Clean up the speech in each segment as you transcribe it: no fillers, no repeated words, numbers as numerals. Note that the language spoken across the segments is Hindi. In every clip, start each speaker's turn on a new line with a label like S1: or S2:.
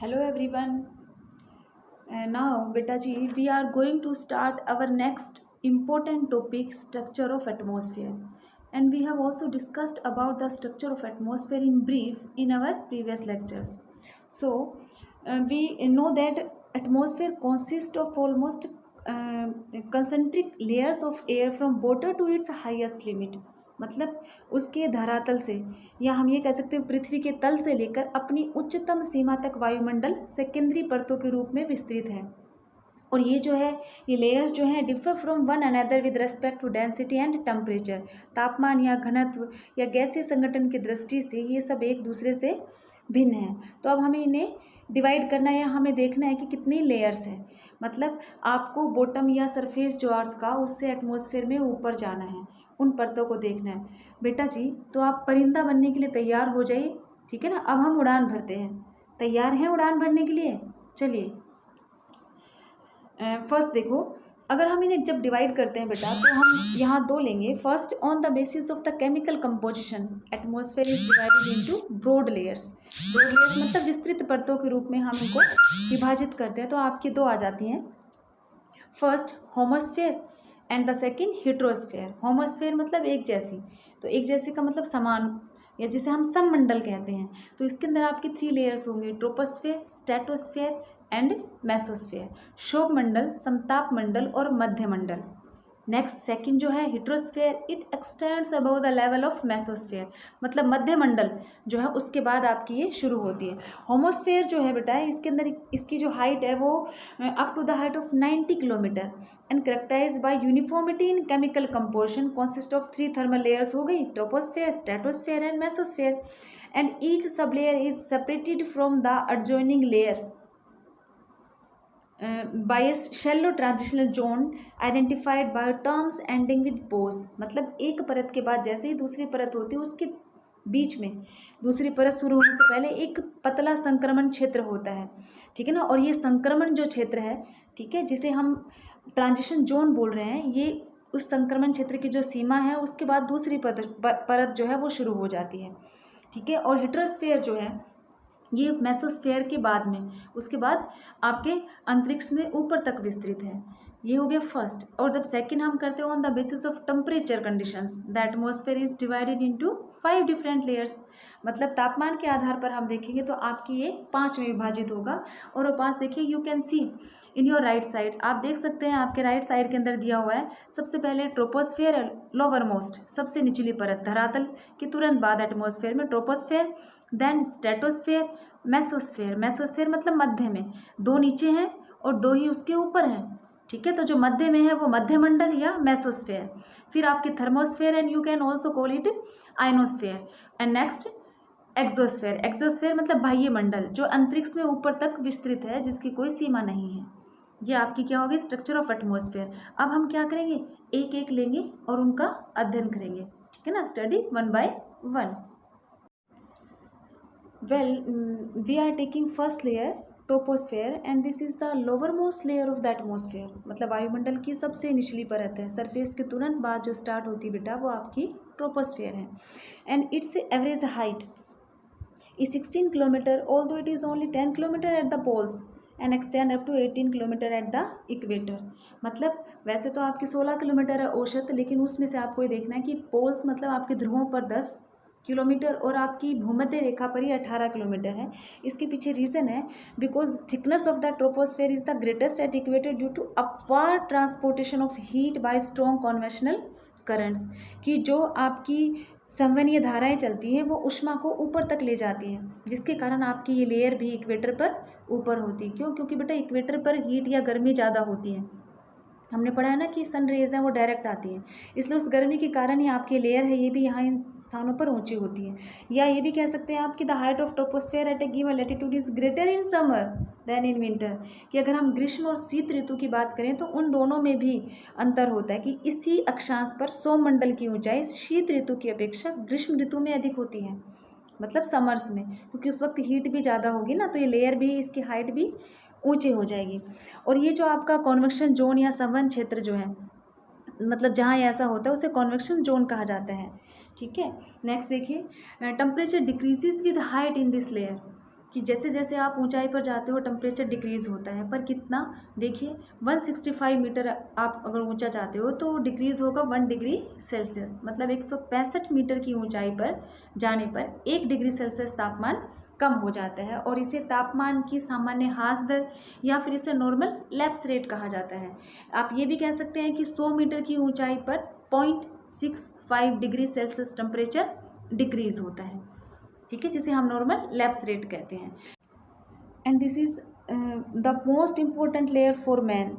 S1: Hello everyone. Now, beta ji, we are going to start our next important topic, structure of atmosphere. And we have also discussed about the structure of atmosphere in brief in our previous lectures. So, we know that atmosphere consists of almost concentric layers of air from bottom to its highest limit. मतलब उसके धरातल से या हम ये कह सकते हैं पृथ्वी के तल से लेकर अपनी उच्चतम सीमा तक वायुमंडल सेकेंडरी परतों के रूप में विस्तृत है। और ये जो है ये लेयर्स जो हैं differ from one another with respect to density and temperature. तापमान या घनत्व या गैसीय संगठन की दृष्टि से ये सब एक दूसरे से भिन्न हैं। तो अब हमें इन्हें डिवाइड करना है या हमें देखना है कि कितनी लेयर्स हैं। मतलब आपको बॉटम या सरफेस जो अर्थ का उससे एटमॉस्फेयर में ऊपर जाना है, उन परतों को देखना है। बेटा जी, तो आप परिंदा बनने के लिए तैयार हो जाइए, ठीक है ना। अब हम उड़ान भरते हैं। तैयार हैं उड़ान भरने के लिए? चलिए, फर्स्ट देखो, अगर हम इन्हें जब डिवाइड करते हैं बेटा तो हम यहाँ दो लेंगे। First, on the basis of the chemical composition atmosphere is divided into broad layers. Broad layers मतलब विस्तृत परतों के रूप में हम इनको विभाजित करते हैं। तो आपकी दो आ जाती हैं। First homosphere and the second heterosphere. Homosphere मतलब एक जैसी, तो एक जैसी का मतलब समान या जिसे हम सममंडल कहते हैं। तो इसके अंदर आपकी 3 लेयर्स होंगे, ट्रोपोस्फेयर, स्ट्रेटोस्फेयर एंड मेसोस्फेयर। शोभ मंडल, समताप मंडल और मध्य मंडल। नेक्स्ट सेकंड जो है heterosphere, it extends above the level of mesosphere. मतलब मध्य मंडल जो है उसके बाद आपकी ये शुरू होती है। होमोस्फेयर जो है बेटा इसके अंदर इसकी जो हाइट है वो up to the height of 90 kilometre and characterise by uniformity in chemical composition, consist of 3 thermal layers हो गई, troposphere, stratosphere and mesosphere. And each sub layer is separated from the adjoining layer by a shallow transitional zone identified by terms ending with pose। मतलब एक परत के बाद जैसे ही दूसरी परत होती है उसके बीच में दूसरी परत शुरू होने से पहले एक पतला संक्रमण क्षेत्र होता है, ठीक है ना। और ये संक्रमण जो क्षेत्र है, ठीक है, जिसे हम ट्रांजिशन जोन बोल रहे हैं, ये उस संक्रमण क्षेत्र की जो सीमा है उसके बाद दूसरी परत जो है वो शुरू हो जाती है, ठीक है। और हेट्रोस्फेयर जो है ये मेसोस्फेयर के बाद में, उसके बाद आपके अंतरिक्ष में ऊपर तक विस्तृत है। ये हो गया फर्स्ट। और जब सेकंड हम करते हैं on the basis of temperature conditions the atmosphere is divided into 5 different layers. मतलब तापमान के आधार पर हम देखेंगे तो आपकी ये 5 में विभाजित होगा। और वो 5 देखिए, you can see in your right side, आप देख सकते हैं आपके राइट साइड के अंदर दिया हुआ है। सबसे पहले ट्रोपोस्फेयर, लोअर मोस्ट, सबसे निचली परत, धरातल के तुरंत बाद एटमॉस्फेयर में troposphere, then stratosphere, mesosphere. Mesosphere मतलब मध्य में, 2 नीचे हैं और 2 ही उसके ऊपर हैं, ठीक है। तो जो मध्य में है वो मध्य मंडल या मेसोस्फेयर। फिर आपके thermosphere and you can also call it ionosphere. And next exosphere. Exosphere मतलब बाह्य मंडल जो अंतरिक्ष में ऊपर तक विस्तृत है, जिसकी कोई सीमा नहीं है। ये आपकी क्या होगी, स्ट्रक्चर ऑफ एटमॉस्फेयर। अब हम क्या करेंगे, एक एक लेंगे और उनका अध्ययन करेंगे, ठीक है ना। Study 1 by 1। Well, we are taking first layer troposphere and this is the lowermost layer of the atmosphere। मतलब वायुमंडल की सबसे निचली परत है। सरफेस के तुरंत बाद जो स्टार्ट होती है बेटा वो आपकी ट्रोपोस्फेयर है। And it's average height is 16 kilometre, although it is only 10 kilometre at the poles and extend up to 18 kilometre at the equator। मतलब वैसे तो आपकी 16 किलोमीटर है औसत, लेकिन उसमें से आपको ये देखना है कि पोल्स मतलब आपके ध्रुवों पर 10 किलोमीटर और आपकी भूमध्य रेखा पर ही 18 किलोमीटर है। इसके पीछे रीज़न है because thickness of the troposphere is the greatest at equator due to upward transportation of heat by strong convectional currents. कि जो आपकी संवहनीय धाराएं चलती हैं वो ऊष्मा को ऊपर तक ले जाती हैं, जिसके कारण आपकी ये लेयर भी इक्वेटर पर ऊपर होती है। क्यों? क्योंकि बेटा इक्वेटर पर हीट या गर्मी ज़्यादा होती है। हमने पढ़ा है ना कि सन रेज हैं वो डायरेक्ट आती हैं, इसलिए उस गर्मी के कारण ही आपकी लेयर है ये भी यहाँ इन स्थानों पर ऊंची होती है। या ये भी कह सकते हैं आपकी the height of troposphere at a given latitude is greater in summer than in winter. कि अगर हम ग्रीष्म और शीत ऋतु की बात करें तो उन दोनों में भी अंतर होता है कि इसी अक्षांश पर सौरमंडल की ऊंचाई शीत ऋतु की अपेक्षा ग्रीष्म ऋतु में अधिक होती है, मतलब समर्स में, क्योंकि उस वक्त हीट भी ज़्यादा होगी ना, तो ये लेयर भी, इसकी हाइट भी ऊंची हो जाएगी। और ये जो आपका कॉन्वेक्शन जोन या संवहन क्षेत्र जो है, मतलब जहाँ ऐसा होता है उसे कॉन्वेक्शन जोन कहा जाता है, ठीक है। नेक्स्ट देखिए, temperature decreases with height in this layer. कि जैसे जैसे आप ऊंचाई पर जाते हो टेम्परेचर डिक्रीज़ होता है, पर कितना, देखिए 165 मीटर आप अगर ऊंचा जाते हो तो डिक्रीज़ होगा 1 डिग्री सेल्सियस, मतलब 165 मीटर की ऊंचाई पर जाने पर 1 डिग्री सेल्सियस तापमान कम हो जाता है, और इसे तापमान की सामान्य ह्रास दर या फिर इसे नॉर्मल लैप्स रेट कहा जाता है। आप ये भी कह सकते हैं कि 100 मीटर की ऊंचाई पर 0.65 डिग्री सेल्सियस टेम्परेचर डिक्रीज़ होता है, ठीक है, जिसे हम नॉर्मल लैप्स रेट कहते हैं। And this is the most important layer for man,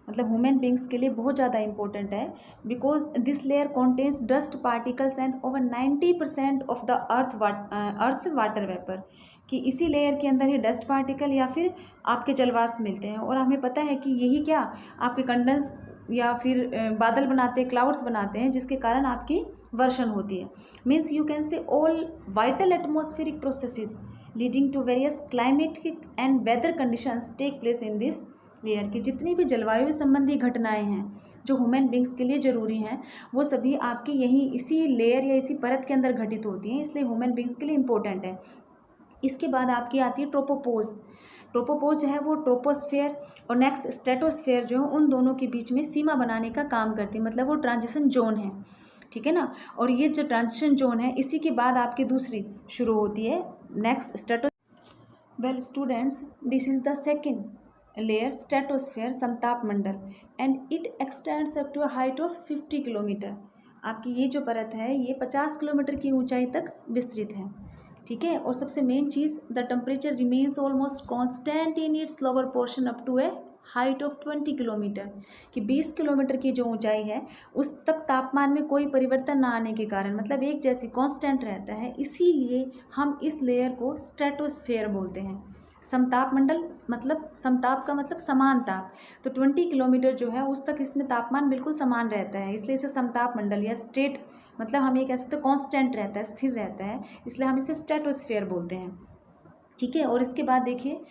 S1: मतलब ह्यूमन बींग्स के लिए बहुत ज़्यादा इंपॉर्टेंट है, because this layer contains dust particles and over 90% of the earth's water vapour, कि इसी लेयर के अंदर ही डस्ट पार्टिकल या फिर आपके जलवाष्प मिलते हैं, और हमें पता है कि यही क्या आपके कंडेंस या फिर बादल बनाते हैं, क्लाउड्स बनाते हैं, जिसके कारण आपकी वर्षण होती है। Means you can say all vital atmospheric processes leading to various climatic and weather conditions take place in this layer, की जितनी भी जलवायु संबंधी घटनाएं हैं जो ह्यूमन बींग्स के लिए ज़रूरी हैं, वो सभी आपकी यहीं इसी लेयर या इसी परत के अंदर घटित होती हैं, इसलिए ह्यूमन बींग्स के लिए इम्पोर्टेंट है। इसके बाद आपकी आती है ट्रोपोपोज। ट्रोपोपोज जो है वो ट्रोपोस्फेयर और नेक्स्ट स्ट्रेटोस्फेयर जो है उन दोनों के बीच में सीमा बनाने का काम करती है, मतलब वो ट्रांजिशन जोन है, ठीक है ना। और ये जो ट्रांजिशन जोन है, इसी के बाद आपकी दूसरी शुरू होती है next strato. Well students, this is the second layer stratosphere, समताप मंडल, and it extends up to a height of 50 kilometre. आपकी ये जो परत है ये 50 किलोमीटर की ऊंचाई तक विस्तृत है, ठीक है। और सबसे मेन चीज़, the temperature remains almost constant in its lower portion up to a height of 20 kilometre, कि 20 किलोमीटर की जो ऊंचाई है उस तक तापमान में कोई परिवर्तन ना आने के कारण, मतलब एक जैसी कांस्टेंट रहता है, इसीलिए हम इस लेयर को स्ट्रेटोस्फेयर बोलते हैं। समताप मंडल मतलब समताप का मतलब समान ताप, तो 20 किलोमीटर जो है उस तक इसमें तापमान बिल्कुल समान रहता है, इसलिए इसे समताप मंडल या स्ट्रेट, मतलब हम ये कह सकते हैं कांस्टेंट रहता है, स्थिर रहता है, इसलिए हम इसे स्ट्रेटोस्फेयर बोलते हैं, ठीक है। और इसके बाद देखिए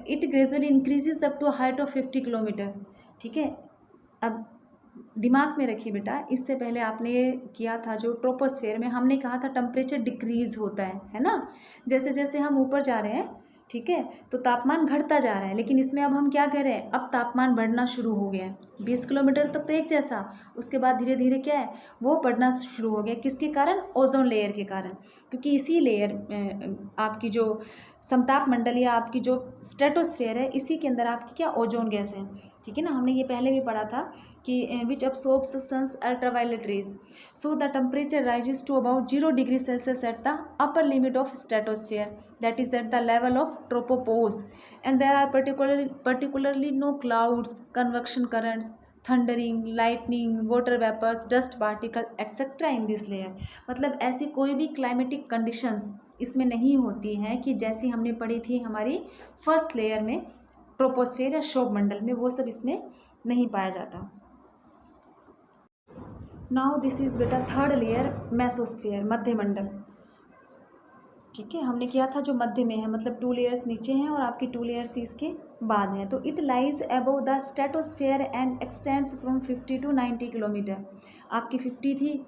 S1: it gradually increases up to height of 50 kilometre, ठीक है। अब दिमाग में रखिए बेटा, इससे पहले आपने किया था जो ट्रोपोस्फेयर में हमने कहा था टेम्परेचर डिक्रीज होता है ना, जैसे जैसे हम ऊपर जा रहे हैं, ठीक है, तो तापमान घटता जा रहा है, लेकिन इसमें अब हम क्या कह रहे हैं, अब तापमान बढ़ना शुरू हो गया है। 20 किलोमीटर तक तो एक जैसा, उसके बाद धीरे धीरे क्या है वो बढ़ना शुरू हो गया, किसके कारण, ओजोन लेयर के कारण, क्योंकि इसी लेयर आपकी जो समताप मंडल या आपकी जो स्ट्रेटोस्फेयर है, इसी के अंदर आपकी क्या ओजोन गैस है, ठीक है ना। हमने ये पहले भी पढ़ा था कि which absorbs sun's ultraviolet rays, so the temperature rises to about 0 degree Celsius at the upper limit of stratosphere, that is at the level of tropopause, and there are particularly no clouds, convection currents, thundering, lightning, water vapors, dust particle etc in this layer। मतलब ऐसी कोई भी क्लाइमेटिक कंडीशंस इसमें नहीं होती हैं कि जैसी हमने पढ़ी थी हमारी फर्स्ट लेयर में ट्रोपोस्फेयर या क्षोभ मंडल में, वो सब इसमें नहीं पाया जाता। नाउ दिस इज बेटा थर्ड लेयर मेसोस्फेयर, मध्य मंडल, ठीक है। हमने किया था जो मध्य में है, मतलब 2 लेयर्स नीचे हैं और आपकी 2 लेयर्स इसके बाद हैं। तो it lies above the stratosphere and extends from 50 to 90 kilometre. आपकी 50 थी,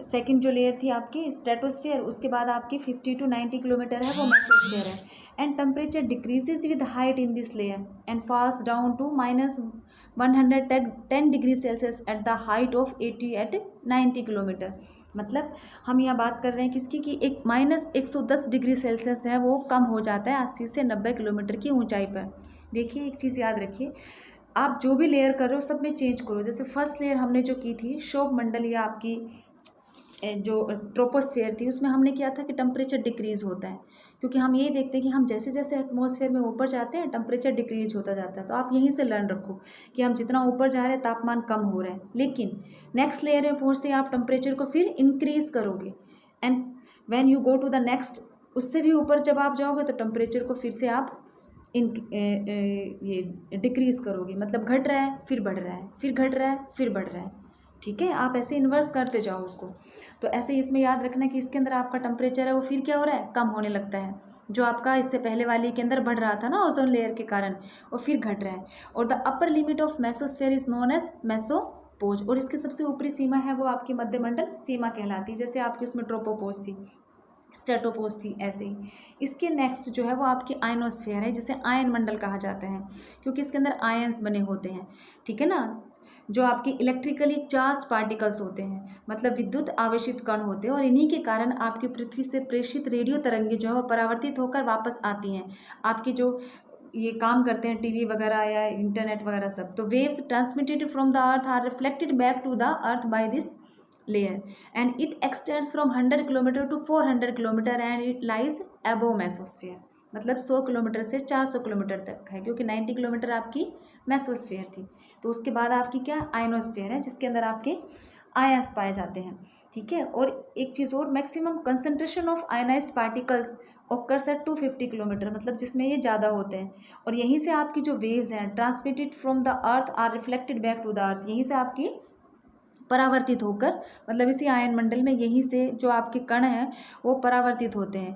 S1: सेकंड जो लेयर थी आपकी स्ट्रेटोस्फेयर, उसके बाद आपकी 50 टू 90 किलोमीटर है वो मेसोस्फेयर है। And temperature decreases with height in this layer and falls down to -110 degree Celsius at the height of 80 at 90 kilometre. मतलब हम यहाँ बात कर रहे हैं किसकी, कि एक -110 डिग्री सेल्सियस है वो कम हो जाता है 80 से 90 किलोमीटर की ऊंचाई पर। देखिए एक चीज़ याद रखिए, आप जो भी लेयर कर रहे हो सब में चेंज करो। जैसे फर्स्ट लेयर हमने जो की थी क्षोभ मंडल या आपकी जो ट्रोपोस्फेयर थी, उसमें हमने किया था कि टेम्परेचर डिक्रीज़ होता है, क्योंकि हम ये देखते हैं कि हम जैसे जैसे एटमॉस्फेयर में ऊपर जाते हैं टेम्परेचर डिक्रीज होता जाता है। तो आप यहीं से लर्न रखो कि हम जितना ऊपर जा रहे हैं तापमान कम हो रहा है, लेकिन नेक्स्ट लेयर में पहुँचते हैं आप टेम्परेचर को फिर इंक्रीज़ करोगे, and when you go to the next, उससे भी ऊपर जब आप जाओगे तो टेम्परेचर को फिर से आप ये डिक्रीज़ करोगे, मतलब घट रहा है फिर बढ़ रहा है, फिर घट रहा है फिर बढ़ रहा है, ठीक है। आप ऐसे इन्वर्स करते जाओ उसको। तो ऐसे इसमें याद रखना कि इसके अंदर आपका टेम्परेचर है वो फिर क्या हो रहा है, कम होने लगता है, जो आपका इससे पहले वाले के अंदर बढ़ रहा था ना ओजोन लेयर के कारण, और फिर घट रहा है। और the upper limit of mesosphere is known as mesopause, और इसकी सबसे ऊपरी सीमा है वो आपकी मध्यमंडल सीमा कहलाती है, जैसे आपकी उसमें ट्रोपोपोज थी। स्ट्रेटोपोज थी ऐसे ही। इसके नेक्स्ट जो है वो आपकी आयनोस्फेयर है, जिसे आयन मंडल कहा जाता है, क्योंकि इसके अंदर आयंस बने होते हैं, ठीक है ना, जो आपके इलेक्ट्रिकली चार्ज पार्टिकल्स होते हैं, मतलब विद्युत आवेशित कण होते हैं, और इन्हीं के कारण आपकी पृथ्वी से प्रेषित रेडियो तरंगे जो है वो परावर्तित होकर वापस आती हैं, आपकी जो ये काम करते हैं टीवी वगैरह या इंटरनेट वगैरह सब। तो waves transmitted from the earth are reflected back to the earth by this layer and it extends from 100 kilometre to 400 kilometre and it lies above mesosphere. मतलब 100 किलोमीटर से 400 किलोमीटर तक है, क्योंकि 90 किलोमीटर आपकी मेसोस्फेयर थी। तो उसके बाद आपकी क्या आयनोस्फेयर है, जिसके अंदर आपके आयंस पाए जाते हैं, ठीक है। और एक चीज़ और, maximum concentration of ionised particles occurs eight 250 kilometre, मतलब जिसमें ये ज़्यादा होते हैं। और यहीं से आपकी जो वेव्स हैं transmitted from the earth are reflected back to the earth, यहीं से आपकी परावर्तित होकर, मतलब इसी आयन मंडल में यहीं से जो आपके कण हैं वो परावर्तित होते हैं,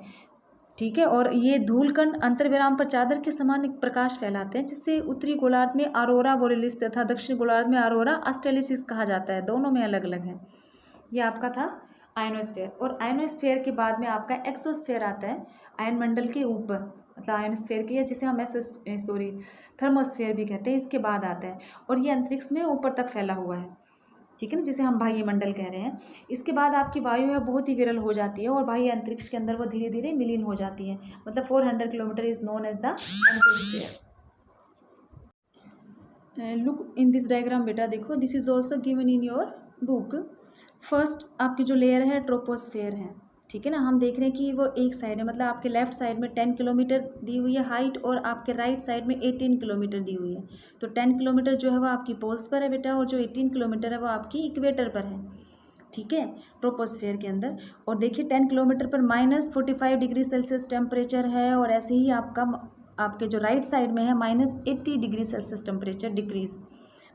S1: ठीक है। और ये धूल कण अंतर्विराम पर चादर के समान एक प्रकाश फैलाते हैं, जिससे उत्तरी गोलार्ध में अरोरा बोरेलिस तथा दक्षिण गोलार्ध में अरोरा ऑस्ट्रेलिस कहा जाता है। दोनों में अलग अलग है। ये आपका था आयनोस्फेयर। और आयनोस्फेयर के बाद में आपका एक्सोस्फेयर आता है, आयन मंडल के ऊपर, मतलब आयनोस्फेयर के, जिसे हम थर्मोस्फेयर भी कहते हैं, इसके बाद आता है। और ये अंतरिक्ष में ऊपर तक फैला हुआ है, ठीक है ना, जिसे हम बाह्य मंडल कह रहे हैं। इसके बाद आपकी वायु है बहुत ही विरल हो जाती है और बाह्य अंतरिक्ष के अंदर वो धीरे धीरे विलीन हो जाती है। मतलब 400 kilometre is known as the anthrosphere. Look in this diagram बेटा, देखो this is also given in your book. First आपकी जो लेयर है ट्रोपोस्फेयर है, ठीक है ना। हम देख रहे हैं कि वो एक साइड है, मतलब आपके लेफ्ट साइड में 10 किलोमीटर दी हुई है हाइट और आपके राइट साइड में 18 किलोमीटर दी हुई है। तो 10 किलोमीटर जो है वो आपकी पोल्स पर है बेटा, और जो 18 किलोमीटर है वो आपकी इक्वेटर पर है, ठीक है, ट्रोपोस्फेयर के अंदर। और देखिए 10 किलोमीटर पर -45 डिग्री सेल्सियस टेम्परेचर है, और ऐसे ही आपके जो राइट साइड में है -80 डिग्री सेल्सियस टेम्परेचर डिक्रीज,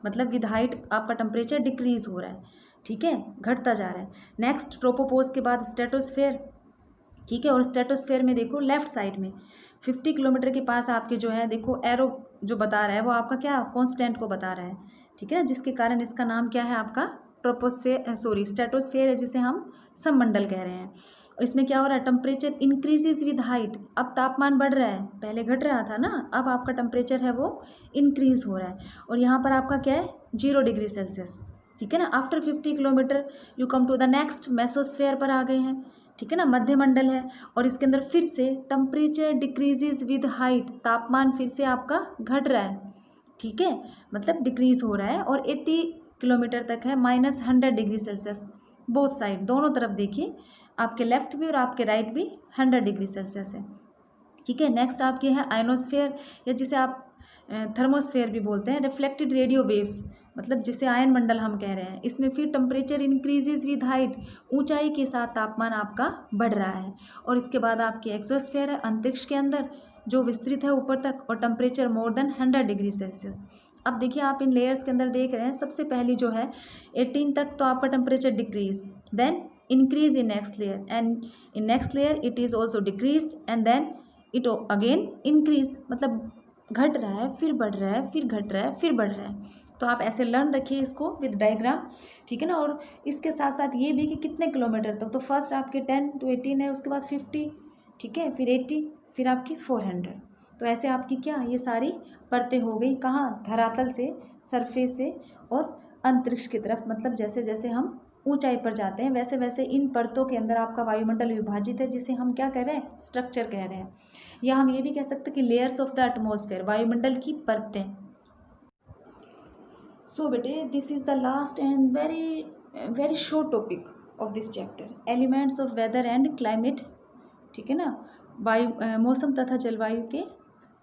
S1: मतलब विद हाइट आपका टेम्परेचर डिक्रीज हो रहा है, ठीक है, घटता जा रहा है। नेक्स्ट ट्रोपोपोज के बाद स्ट्रेटोस्फेयर, ठीक है। और स्ट्रेटोस्फेयर में देखो लेफ्ट साइड में 50 किलोमीटर के पास आपके जो है, देखो एरो जो बता रहा है वो आपका क्या कांस्टेंट को बता रहा है, ठीक है ना, जिसके कारण इसका नाम क्या है आपका स्ट्रेटोस्फेयर है, जिसे हम सममंडल कह रहे हैं। इसमें क्या हो रहा है, टेम्परेचर इंक्रीजेज विद हाइट। अब तापमान बढ़ रहा है, पहले घट रहा था ना, अब आपका टेम्परेचर है वो इंक्रीज हो रहा है। और यहाँ पर आपका क्या है 0 डिग्री सेल्सियस, ठीक है ना। After 50 kilometre you come to the next mesosphere पर आ गए हैं, ठीक है ना, मध्य मंडल है। और इसके अंदर फिर से टेम्परेचर डिक्रीजेज विद हाइट, तापमान फिर से आपका घट रहा है, ठीक है, मतलब डिक्रीज हो रहा है। और 80 किलोमीटर तक है -100 डिग्री सेल्सियस, बोथ साइड, दोनों तरफ देखिए, आपके लेफ्ट भी और आपके राइट भी 100 डिग्री सेल्सियस है, ठीक है। नेक्स्ट आपके है आयनोस्फेयर, या जिसे आप थर्मोस्फेयर भी बोलते हैं, रिफ्लेक्टेड रेडियो वेव्स, मतलब जिसे आयन मंडल हम कह रहे हैं। इसमें फिर टेम्परेचर इंक्रीजेज विद हाइट, ऊंचाई के साथ तापमान आपका बढ़ रहा है। और इसके बाद आपकी एक्सोस्फेयर है, अंतरिक्ष के अंदर जो विस्तृत है ऊपर तक, और temperature more than 100 degree Celsius. अब देखिए आप इन लेयर्स के अंदर देख रहे हैं, सबसे पहली जो है 18 तक तो आपका temperature decrease, then increase in next layer, and in next layer it is also decrease, and then it again increase, मतलब घट रहा है फिर बढ़ रहा है फिर घट रहा है फिर बढ़ रहा है। तो आप ऐसे लर्न रखिए इसको विद डायग्राम, ठीक है ना। और इसके साथ साथ ये भी कि कितने किलोमीटर तक, तो फर्स्ट आपके 10 to 18 है, उसके बाद 50, ठीक है, फिर 80, फिर आपकी 400। तो ऐसे आपकी क्या ये सारी परतें हो गई, कहाँ, धरातल से, सरफेस से और अंतरिक्ष की तरफ। मतलब जैसे जैसे हम ऊंचाई पर जाते हैं वैसे वैसे इन परतों के अंदर आपका वायुमंडल विभाजित है, जिसे हम क्या कह रहे हैं, स्ट्रक्चर कह रहे हैं, या हम ये भी कह सकते हैं कि लेयर्स ऑफ द एटमॉस्फेयर, वायुमंडल की परतें। सो बेटे this is the last and very short topic of this chapter, elements of weather and climate, ठीक है ना, वायु मौसम तथा जलवायु के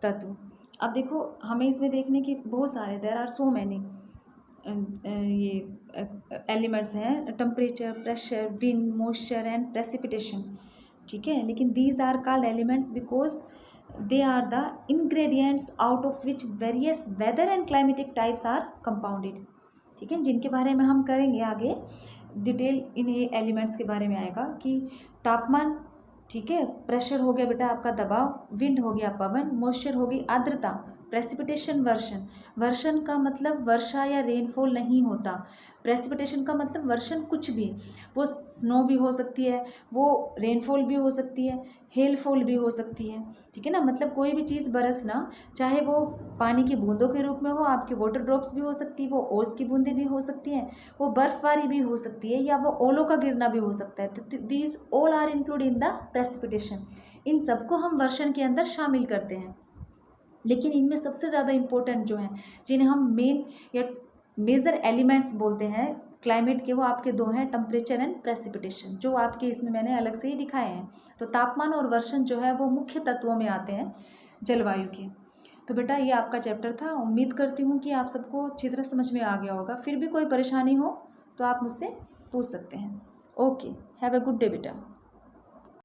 S1: तत्व। अब देखो हमें इसमें देखने की बहुत सारे, देयर आर सो मैनी ये एलिमेंट्स हैं, temperature, pressure, wind, moisture and precipitation, ठीक है। लेकिन these are called elements because they are the ingredients out of which various weather and climatic types are compounded, ठीक है, जिनके बारे में हम करेंगे आगे डिटेल। इन एलिमेंट्स के बारे में आएगा कि तापमान, ठीक है, प्रेशर हो गया बेटा आपका दबाव, विंड हो गया पवन, मॉइस्चर हो गई आर्द्रता, प्रेसिपिटेशन वर्षण, वर्षण का मतलब वर्षा या रेनफॉल नहीं होता। प्रेसिपिटेशन का मतलब वर्षण कुछ भी, वो स्नो भी हो सकती है, वो रेनफॉल भी हो सकती है, हेलफॉल भी हो सकती है, ठीक है ना। मतलब कोई भी चीज़ बरसना, चाहे वो पानी की बूंदों के रूप में हो, आपके वाटर ड्रॉप्स भी हो सकती है, वो ओस की बूंदें भी हो सकती हैं, वो बर्फबारी भी हो सकती है, या वो ओलों का गिरना भी हो सकता है। तो these all are include in the precipitation. इन सबको हम वर्षण के अंदर शामिल करते हैं। लेकिन इनमें सबसे ज़्यादा इम्पोर्टेंट जो हैं, जिन्हें हम मेन या मेजर एलिमेंट्स बोलते हैं क्लाइमेट के, वो आपके दो हैं, टेम्परेचर एंड प्रेसिपिटेशन, जो आपके इसमें मैंने अलग से ही दिखाए हैं। तो तापमान और वर्षण जो है वो मुख्य तत्वों में आते हैं जलवायु के। तो बेटा ये आपका चैप्टर था। उम्मीद करती हूँ कि आप सबको अच्छी तरह समझ में आ गया होगा। फिर भी कोई परेशानी हो तो आप मुझसे पूछ सकते हैं। Okay, have a good day बेटा।